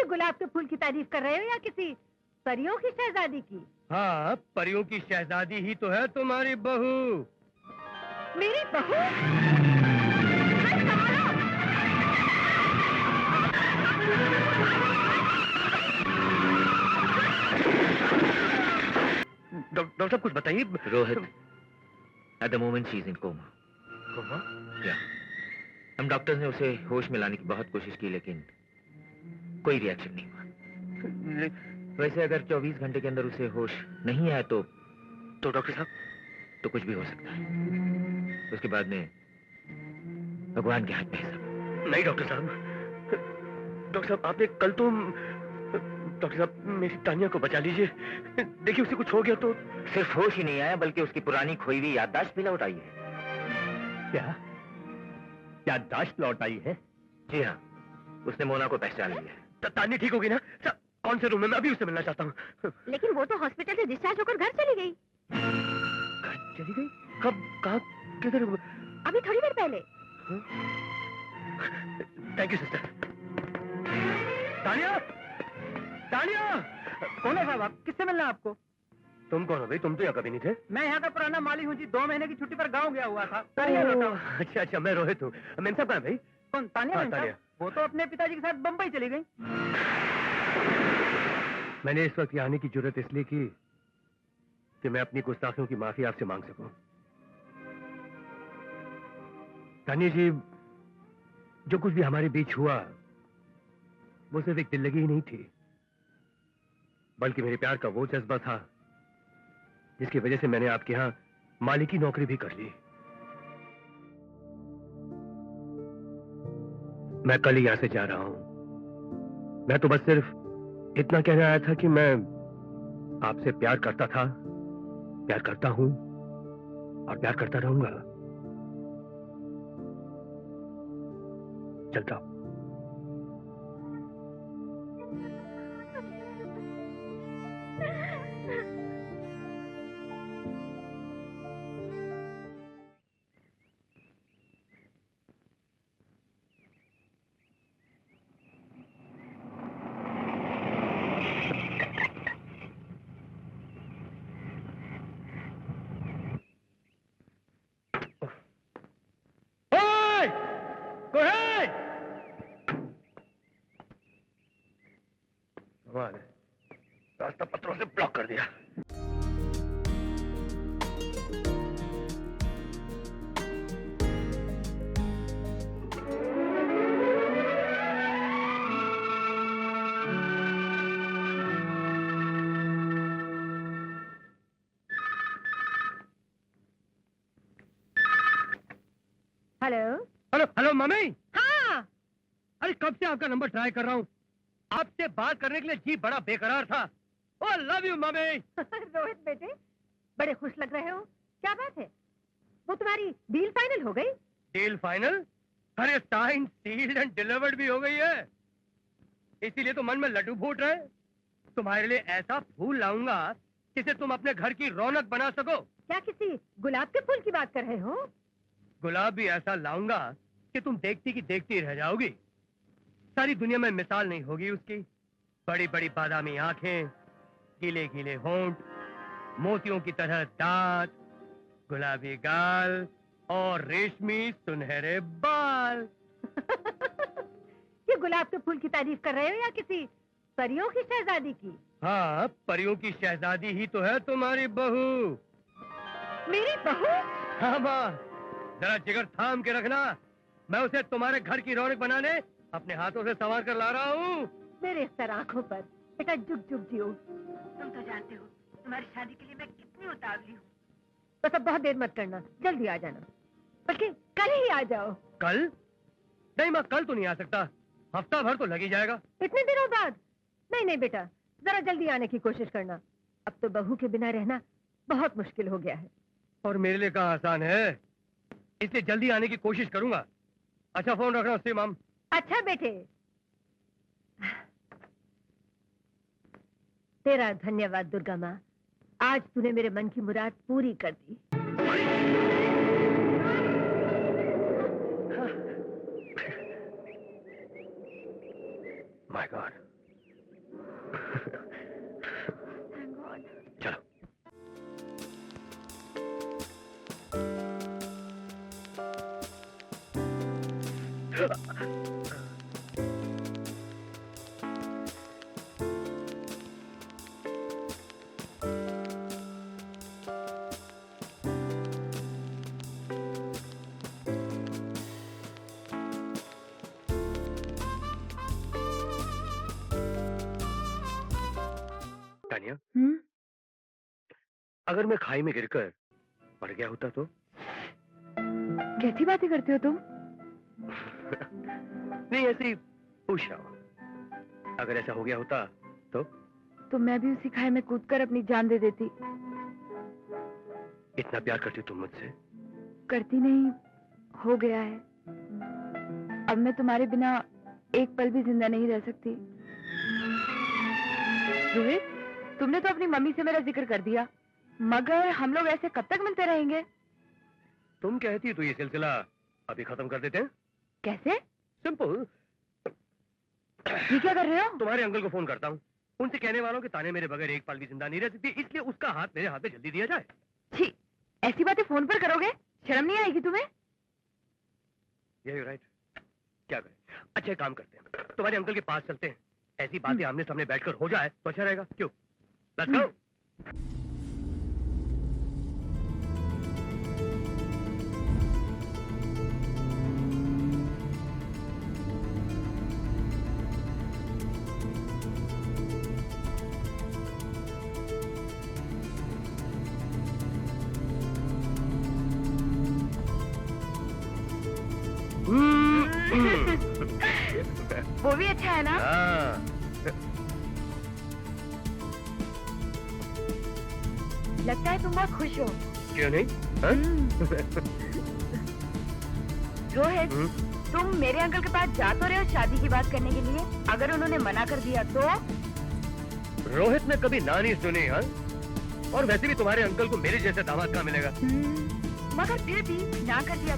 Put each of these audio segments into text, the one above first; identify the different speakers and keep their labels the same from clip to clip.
Speaker 1: गुलाब के फूल की तारीफ कर रहे हो या किसी परियों की शहजादी की?
Speaker 2: हाँ, परियों की शहजादी ही तो है तुम्हारी बहू।
Speaker 1: मेरी बहू?
Speaker 2: डॉक्टर साहब कुछ बताइए।
Speaker 3: Rohit, at the moment she is in coma.
Speaker 2: Coma?
Speaker 3: Yeah. हम डॉक्टर्स ने उसे होश में लाने की बहुत कोशिश की लेकिन कोई रिएक्शन नहीं हुआ। वैसे अगर 24 घंटे के अंदर उसे होश नहीं आया तो
Speaker 2: डॉक्टर साहब
Speaker 3: तो कुछ भी हो सकता है। उसके बाद में भगवान के हाथ में है सब।
Speaker 2: नहीं डॉक्टर साहब आपने कल तो डॉक्टर साहब मेरी तानिया को बचा लीजिए। देखिए उसे कुछ हो गया तो।
Speaker 3: सिर्फ होश ही नहीं आया बल्कि उसकी पुरानी खोई हुई याददाश्त भी लौट आई है।
Speaker 2: क्या याददाश्त लौट आई है?
Speaker 3: जी हाँ, उसने मोना को पहचान लिया है।
Speaker 2: तानिया ठीक होगी ना? कौन से रूम में? मैं अभी उससे मिलना चाहता हूँ।
Speaker 1: लेकिन वो तो हॉस्पिटल से डिस्चार्ज होकर घर चली गई।
Speaker 2: घर चली गई? कब? कहाँ? किधर?
Speaker 1: अभी थोड़ी देर पहले।
Speaker 2: Thank you sister. Tania! Tania!
Speaker 4: कौन है साहब आप? किससे मिलना है आपको?
Speaker 2: तुम कौन हो भाई? तुम तो यहाँ कभी नहीं थे।
Speaker 4: मैं यहाँ का पुराना माली हूँ जी। 2 महीने की छुट्टी पर गाँव गया हुआ था।
Speaker 2: अच्छा मैं रोहित हूँ। मेम साहब कहाँ है भाई?
Speaker 4: कौन? तानिया?
Speaker 2: हाँ,
Speaker 4: मेम साहब?
Speaker 2: तानिया।
Speaker 4: वो तो अपने पिताजी के साथ बम्बई चली गई।
Speaker 2: मैंने इस वक्त यहाँ आने की जरूरत इसलिए की कि मैं अपनी गुस्ताखियों की माफी आपसे मांग सकूं। तानिया जी, जो कुछ भी हमारे बीच हुआ वो सिर्फ एक दिल लगी ही नहीं थी बल्कि मेरे प्यार का वो जज्बा था जिसकी वजह से मैंने आपके यहाँ माली की नौकरी भी कर ली। मैं कल ही यहां से जा रहा हूं। मैं तो बस सिर्फ इतना कहने आया था कि मैं आपसे प्यार करता था, प्यार करता हूं और प्यार करता रहूंगा। चलता हूं। रास्ता पत्थरों से ब्लॉक कर दिया।
Speaker 1: Hello
Speaker 2: hello hello mummy.
Speaker 1: हाँ।
Speaker 2: अरे कब से आपका नंबर ट्राई कर रहा हूँ। आपसे बात करने के लिए जी बड़ा बेकरार था। ओह लव यू मम्मी।
Speaker 1: रोहित बेटे, बड़े खुश लग रहे हो। क्या बात है? वो तुम्हारी डील फाइनल हो गई?
Speaker 2: Deal final? अरे साइन सील्ड एंड डिलीवर्ड भी हो गई है। इसीलिए तो मन में लड्डू फूट रहे। तुम्हारे लिए ऐसा फूल लाऊंगा जिसे तुम अपने घर की रौनक बना सको।
Speaker 1: क्या किसी गुलाब के फूल की बात कर रहे हो?
Speaker 2: गुलाब भी ऐसा लाऊंगा कि तुम देखती की देखती रह जाओगी। सारी दुनिया में मिसाल नहीं होगी उसकी। बड़ी बड़ी बादामी आंखें, गीले गीले होंठ, मोतियों की तरह दांत, गुलाबी गाल और रेशमी सुनहरे बाल।
Speaker 1: ये गुलाब के फूल की तारीफ कर रहे हो या किसी परियों की शहजादी की?
Speaker 2: हाँ, परियों की शहजादी ही तो है तुम्हारी बहू।
Speaker 1: मेरी बहू?
Speaker 2: हाँ माँ, जरा जिगर थाम के रखना। मैं उसे तुम्हारे घर की रौनक बनाने अपने हाथों से संवार कर ला रहा हूँ।
Speaker 1: मेरे सर आंखों पर बेटा जुग जुग जियो। तुम तो जानते हो तुम्हारी शादी के लिए मैं कितनी उतावली हूँ। बस अब बहुत देर मत करना, जल्दी आ जाना। बल्कि कल ही आ जाओ।
Speaker 2: कल? नहीं माँ, कल तो नहीं आ सकता। हफ्ता भर तो लग ही जाएगा।
Speaker 1: इतने दिनों बाद? नहीं नहीं बेटा, जरा जल्दी आने की कोशिश करना। अब तो बहू के बिना रहना बहुत मुश्किल हो गया है।
Speaker 2: और मेरे लिए कहाँ आसान है, इसलिए जल्दी आने की कोशिश करूंगा। अच्छा फोन रखना उससे माम।
Speaker 1: अच्छा बेटे, तेरा धन्यवाद दुर्गा माँ। आज तूने मेरे मन की मुराद पूरी कर दी।
Speaker 2: माय गॉड, तानिया,
Speaker 1: हम्म?
Speaker 2: अगर मैं खाई में गिरकर मर गया होता तो?
Speaker 1: कैसी बातें करते हो तुम?
Speaker 2: नहीं, ऐसे ही पूछ रहा हूँ। अगर ऐसा हो गया होता
Speaker 1: तो मैं भी उसी खाई में कूदकर अपनी जान दे देती।
Speaker 2: इतना प्यार करती तुम मुझसे?
Speaker 1: करती नहीं, हो गया है। अब मैं तुम्हारे बिना एक पल भी जिंदा नहीं रह सकती। रोहित, तुमने तो अपनी मम्मी से मेरा जिक्र कर दिया, मगर हम लोग ऐसे कब तक मिलते रहेंगे?
Speaker 2: तुम कहती तो ये सिलसिला अभी खत्म कर देते हैं।
Speaker 1: कैसे?
Speaker 2: सिंपल।
Speaker 1: ये क्या कर रहे हो?
Speaker 2: तुम्हारे अंकल को फोन करता हूँ, उनसे कहने वालों कि ताने मेरे बगैर एक पल भी जिंदा नहीं रह सकती, इसलिए उसका हाथ मेरे हाथ में जल्दी दिया जाए।
Speaker 1: छी, ऐसी बातें फोन पर करोगे? शर्म नहीं आएगी तुम्हें?
Speaker 2: यही राइट। क्या करें? अच्छा एक काम करते हैं, तुम्हारे अंकल के पास चलते हैं, ऐसी बातें आमने सामने बैठकर हो जाए तो अच्छा रहेगा। क्यों? Let's go.
Speaker 1: वो भी अच्छा है ना?
Speaker 2: हाँ।
Speaker 1: लगता है तुम बहुत खुश हो।
Speaker 2: क्यों नहीं? हाँ?
Speaker 1: रोहित,
Speaker 2: हम्म?
Speaker 1: तुम मेरे अंकल के पास जा तो रहे हो शादी की बात करने के लिए, अगर उन्होंने मना कर दिया तो?
Speaker 2: रोहित ने कभी ना नहीं सुनी। हाँ? और वैसे भी तुम्हारे अंकल को मेरे जैसे दामाद कहाँ मिलेगा?
Speaker 1: मगर फिर भी ना कर दिया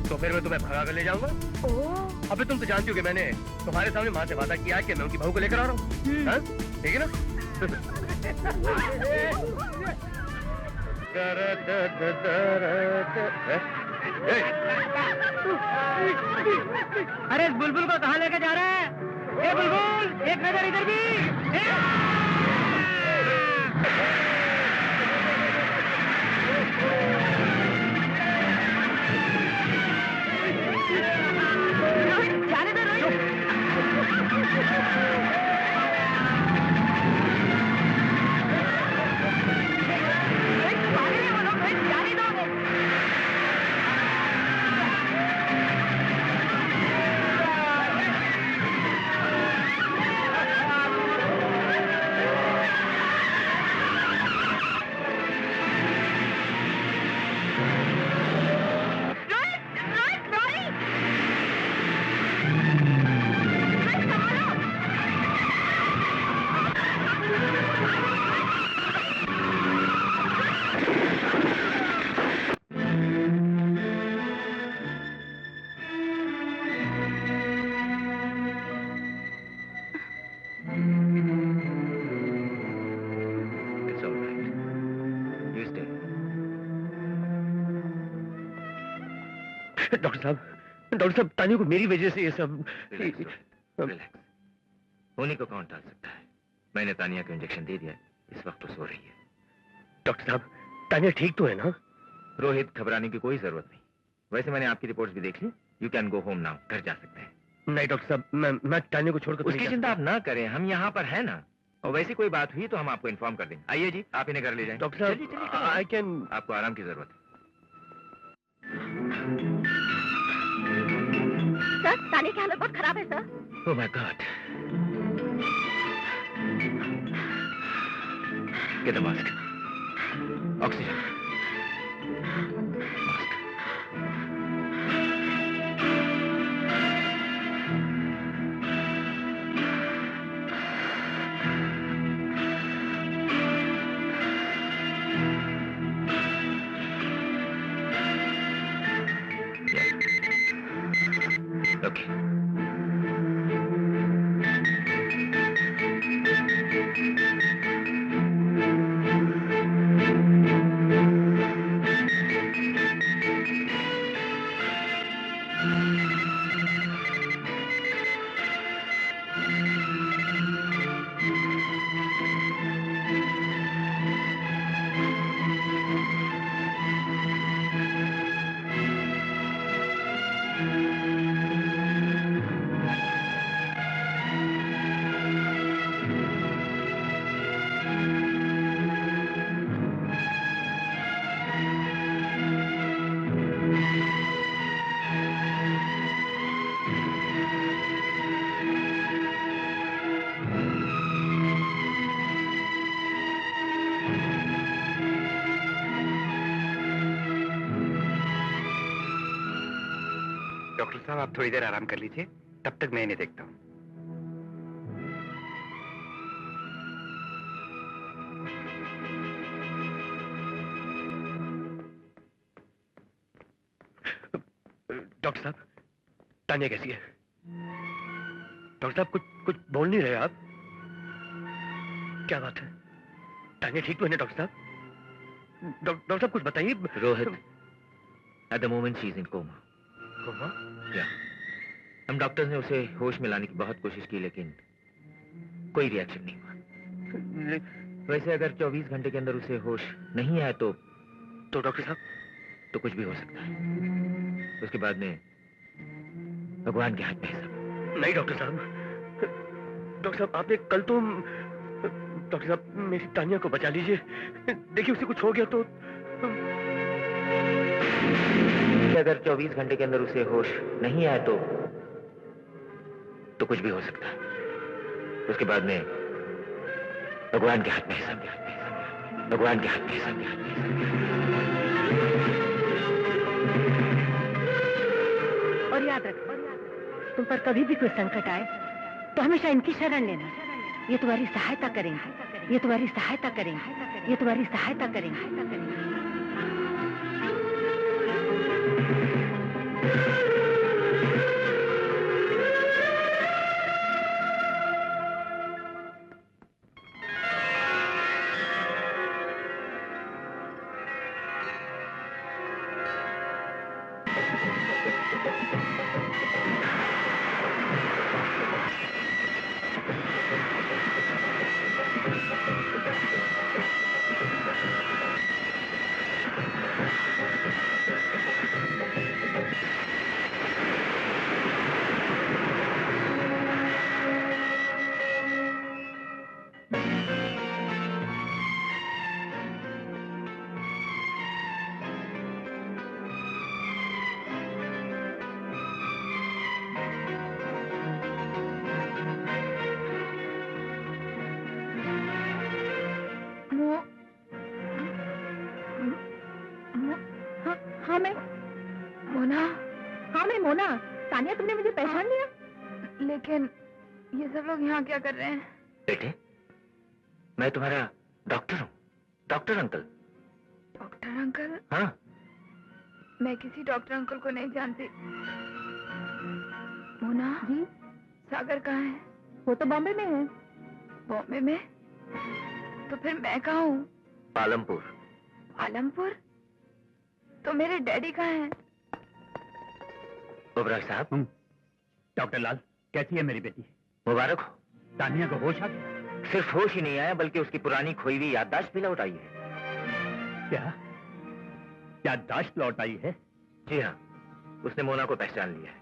Speaker 2: तो फिर मैं तुम्हें भगा कर ले जाऊंगा।
Speaker 1: ओह,
Speaker 2: अबे तुम तो जानती हो कि मैंने तुम्हारे सामने माँ से वादा किया है कि मैं उनकी बहू को लेकर आ रहा हूँ। हाँ? ठीक है ना?
Speaker 4: अरे इस बुलबुल को कहाँ लेके जा रहा है? ए बुलबुल, एक नजर इधर भी।
Speaker 1: रोहित, जाने दो रोहित। रोहित, पागल है वो लोग, रोहित, जाने दो उन्हें।
Speaker 3: It's all right. You stay.
Speaker 2: Doctor साहब, तानिया को मेरी वजह से ये सब।
Speaker 3: रिलैक्स। होने को कौन टाल सकता है? मैंने तानिया को इंजेक्शन दे दिया, इस वक्त तो सो रही है।
Speaker 2: डॉक्टर साहब, तानिया ठीक तो है ना?
Speaker 3: रोहित, घबराने की कोई जरूरत नहीं। वैसे मैंने आपकी रिपोर्ट्स भी देख ली। You can go home now. घर जा सकते हैं।
Speaker 2: नहीं डॉक्टर साहब, मैं तानिया को छोड़कर तो
Speaker 3: उसकी
Speaker 2: नहीं जा
Speaker 3: चिंता आप ना करें, हम यहाँ पर हैं ना। और वैसी कोई बात हुई तो हम आपको इन्फॉर्म कर देंगे। आइए जी, आप इन्हें घर ले जाएं।
Speaker 2: सकता। डॉक्टर
Speaker 3: चलिए, चलिए,
Speaker 2: साहब, आई कैन।
Speaker 3: आपको आराम की जरूरत है।
Speaker 1: सर, तानिया की हालत बहुत खराब है sir.
Speaker 3: Oh my God. Get the mask. Oxygen. Okay.
Speaker 5: Doctor साहब आप थोड़ी देर आराम कर लीजिए, तब तक मैं इन्हें देखता हूँ।
Speaker 2: डॉक्टर साहब, तानिया कैसी है? डॉक्टर साहब कुछ कुछ बोल नहीं रहे आप? क्या बात है? तानिया ठीक तो है ना डॉक्टर साहब? डॉक्टर साहब कुछ बताइए।
Speaker 3: Rohit, at the moment she is in coma.
Speaker 2: Coma?
Speaker 3: Yeah हम डॉक्टर्स ने उसे होश में लाने की बहुत कोशिश की, लेकिन कोई रिएक्शन नहीं हुआ। वैसे अगर 24 घंटे के अंदर उसे होश नहीं आए तो
Speaker 2: डॉक्टर साहब,
Speaker 3: तो कुछ भी हो सकता है। उसके बाद में भगवान के हाथ में है सब।
Speaker 2: नहीं डॉक्टर साहब आपने कल तो डॉक्टर साहब मेरी तानिया को बचा लीजिए। देखिए उसे कुछ हो गया तो
Speaker 3: अगर 24 घंटे के अंदर उसे होश नहीं आए तो कुछ भी हो सकता है। उसके बाद में भगवान के हाथ में है सब। भगवान के हाथ में है सब।
Speaker 1: और याद रखो, तुम पर कभी भी कोई संकट आए तो हमेशा इनकी शरण लेना। ये तुम्हारी सहायता करेंगे, ये तुम्हारी सहायता करेंगे, ये तुम्हारी सहायता करेंगे। मोना, तानिया तुमने मुझे पहचान लिया?
Speaker 6: लेकिन ये सब लोग यहाँ क्या कर रहे हैं?
Speaker 3: बेटे, मैं तुम्हारा डॉक्टर हूँ, डॉक्टर अंकल।
Speaker 6: Doctor uncle?
Speaker 3: हाँ।
Speaker 6: मैं किसी डॉक्टर अंकल को नहीं जानती। मोना
Speaker 1: जी,
Speaker 6: सागर कहाँ है?
Speaker 1: वो तो बॉम्बे में है।
Speaker 6: बॉम्बे में? तो फिर मैं कहाँ हूँ?
Speaker 3: पालमपुर।
Speaker 6: पालमपुर? तो मेरे डैडी कहाँ हैं?
Speaker 3: ओबराय साहब।
Speaker 5: डॉक्टर लाल, कैसी है मेरी बेटी?
Speaker 3: मुबारक हो।
Speaker 5: तानिया को होश आ गया?
Speaker 3: सिर्फ होश ही नहीं आया, बल्कि उसकी पुरानी खोई हुई याददाश्त भी लौट आई है।
Speaker 5: क्या याददाश्त लौट आई है?
Speaker 3: जी हाँ, उसने मोना को पहचान लिया है।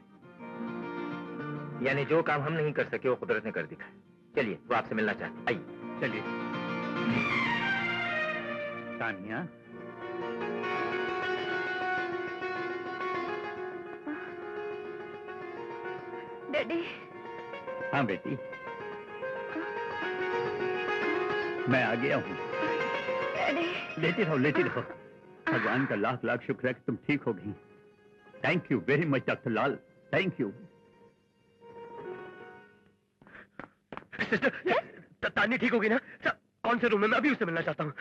Speaker 3: यानी जो काम हम नहीं कर सके वो कुदरत ने कर दिखाया। चलिए, वो आपसे मिलना चाहती। आइए।
Speaker 5: चलिए। तानिया,
Speaker 6: डैडी।
Speaker 5: हाँ बेटी, मैं आ गया हूँ।
Speaker 6: डैडी।
Speaker 5: लेटी रहो। भगवान का लाख लाख शुक्र है कि तुम ठीक हो गई। Thank you very much doctor Lal, thank you.
Speaker 2: Tania ठीक होगी ना? कौन से रूम में? मैं अभी उससे मिलना चाहता हूँ।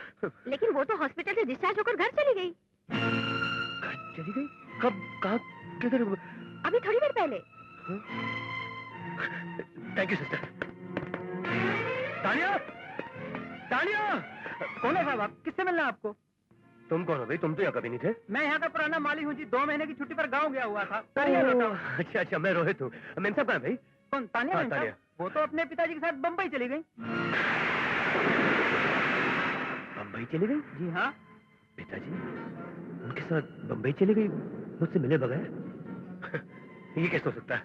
Speaker 1: लेकिन वो तो हॉस्पिटल से डिस्चार्ज होकर घर चली गई।
Speaker 2: घर चली गई? कब? कहाँ? किधर?
Speaker 1: अभी थोड़ी देर पहले।
Speaker 2: Thank you sister. Tania! Tania!
Speaker 4: कौन है साहब आप? किससे मिलना है आपको?
Speaker 2: तुम कौन हो भाई? तुम तो यहाँ कभी नहीं थे।
Speaker 4: मैं यहाँ का पुराना माली हूँ जी। 2 महीने की छुट्टी पर गाँव गया हुआ था।
Speaker 2: अच्छा, मैं रोहित हूँ। मेम साहब कहाँ है भाई?
Speaker 4: कौन? तानिया?
Speaker 2: हाँ,
Speaker 4: मेम साहब?
Speaker 2: तानिया।
Speaker 4: वो तो अपने पिताजी के साथ बम्बई चली गई।
Speaker 2: बम्बई चली गई?
Speaker 4: जी हाँ।
Speaker 2: पिताजी उनके साथ बम्बई चली गई मुझसे मिले बगैर? ये कैसे हो सकता है?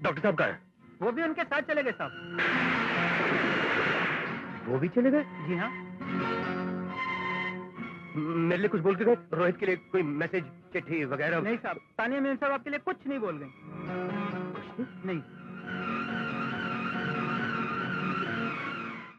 Speaker 2: डॉक्टर साहब कहाँ हैं?
Speaker 4: वो भी उनके साथ चले गए साहब।
Speaker 2: वो भी चले गए?
Speaker 4: जी हाँ।
Speaker 2: मेरे लिए कुछ बोल के गए? रोहित के लिए कोई मैसेज, चिट्ठी वगैरह?
Speaker 4: नहीं साहब, तानिया मेम साहब आपके लिए कुछ नहीं बोल गई।
Speaker 2: कुछ नहीं?
Speaker 4: नहीं।